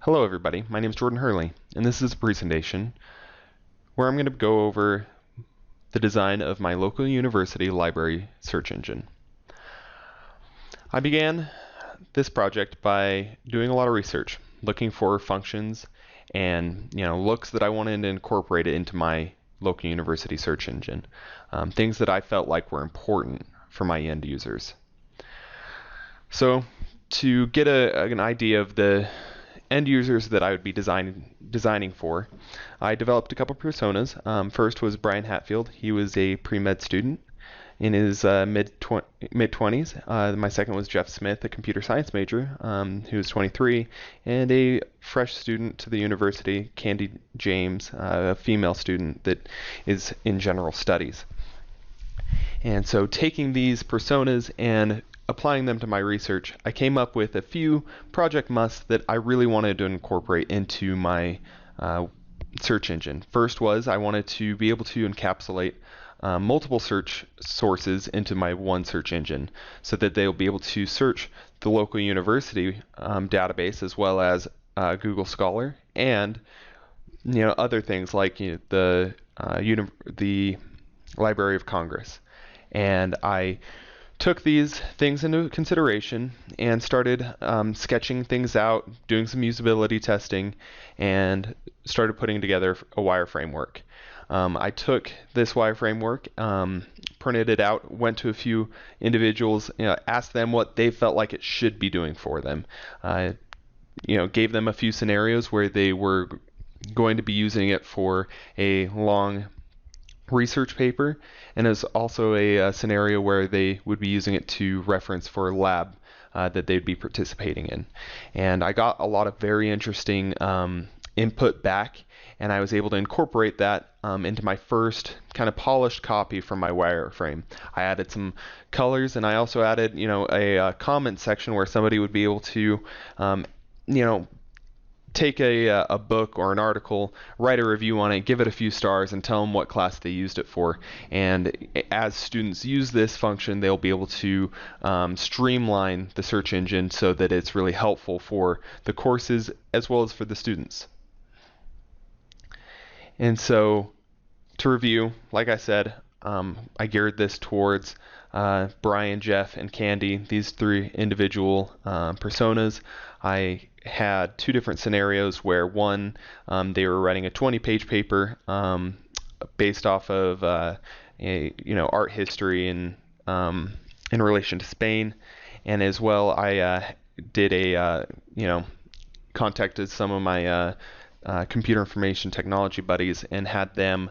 Hello everybody, my name is Jordan Hurley, and this is a presentation where I'm going to go over the design of my local university library search engine. I began this project by doing a lot of research, looking for functions and looks that I wanted to incorporate it into my local university search engine, things that I felt like were important for my end users. So to get an idea of the end users that I would be designing for, I developed a couple personas. First was Brian Hatfield. He was a pre-med student in his mid-20s. My second was Jeff Smith, a computer science major, who was 23, and a fresh student to the university, Candy James, a female student that is in general studies. And so taking these personas and applying them to my research, I came up with a few project musts that I really wanted to incorporate into my search engine. First was I wanted to be able to encapsulate multiple search sources into my one search engine so that they'll be able to search the local university database as well as Google Scholar and other things like the Library of Congress. And I took these things into consideration and started sketching things out, doing some usability testing, and started putting together a wire framework. I took this wire framework, printed it out, went to a few individuals, asked them what they felt like it should be doing for them. Gave them a few scenarios where they were going to be using it for a long research paper, and there's also a scenario where they would be using it to reference for a lab that they'd be participating in. And I got a lot of very interesting input back, and I was able to incorporate that into my first kind of polished copy from my wireframe. I added some colors, and I also added a comment section where somebody would be able to take a book or an article, write a review on it, give it a few stars, and tell them what class they used it for. And as students use this function, they'll be able to streamline the search engine so that it's really helpful for the courses as well as for the students. And so, to review, like I said, I geared this towards Brian, Jeff, and Candy, these three individual personas. I had two different scenarios where one, they were writing a 20-page paper based off of art history and in relation to Spain, and as well I did contacted some of my computer information technology buddies and had them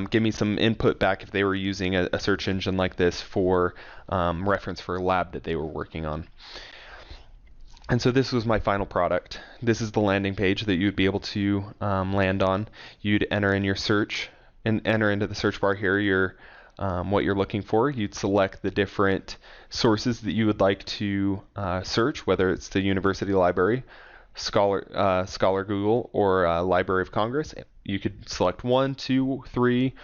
give me some input back if they were using a search engine like this for reference for a lab that they were working on. And so this was my final product. This is the landing page that you'd be able to land on. You'd enter in your search and enter into the search bar here your what you're looking for. You'd select the different sources that you would like to search, whether it's the university library, Scholar Google, or Library of Congress. You could select 1, 2, 3,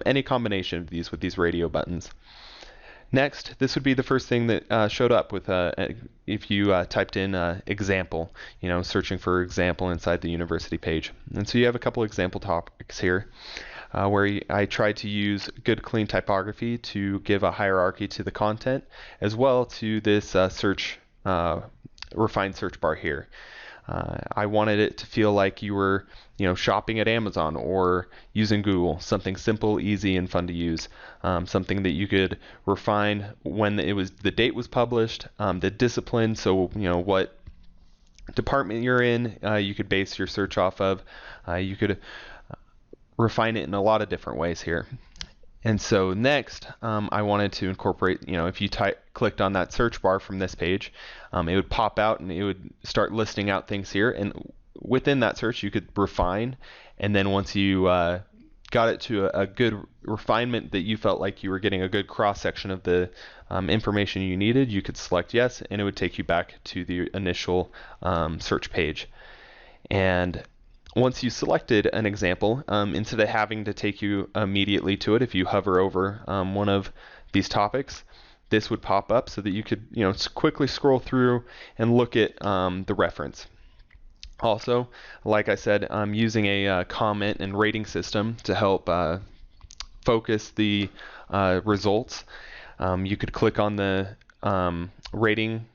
any combination of these with these radio buttons. Next, this would be the first thing that showed up with if you typed in example, searching for example inside the university page. And so you have a couple example topics here where I tried to use good clean typography to give a hierarchy to the content as well to this refined search bar here. I wanted it to feel like you were, shopping at Amazon or using Google, something simple, easy, and fun to use. Something that you could refine when the date was published, the discipline, so what department you're in, you could base your search off of. You could refine it in a lot of different ways here. And so next, I wanted to incorporate, if you clicked on that search bar from this page, it would pop out and it would start listing out things here. And within that search, you could refine. And then once you got it to a good refinement that you felt like you were getting a good cross-section of the information you needed, you could select yes, and it would take you back to the initial search page. And once you selected an example, instead of having to take you immediately to it, if you hover over one of these topics, this would pop up so that you could quickly scroll through and look at the reference. Also, like I said, I'm using a comment and rating system to help focus the results. You could click on the rating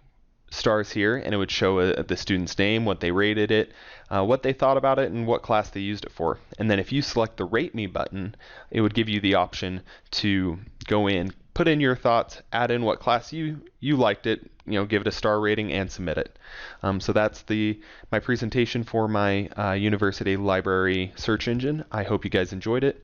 stars here, and it would show the student's name, what they rated it, what they thought about it, and what class they used it for. And then if you select the Rate Me button, it would give you the option to go in, put in your thoughts, add in what class you liked it, give it a star rating, and submit it. So that's my presentation for my university library search engine. I hope you guys enjoyed it.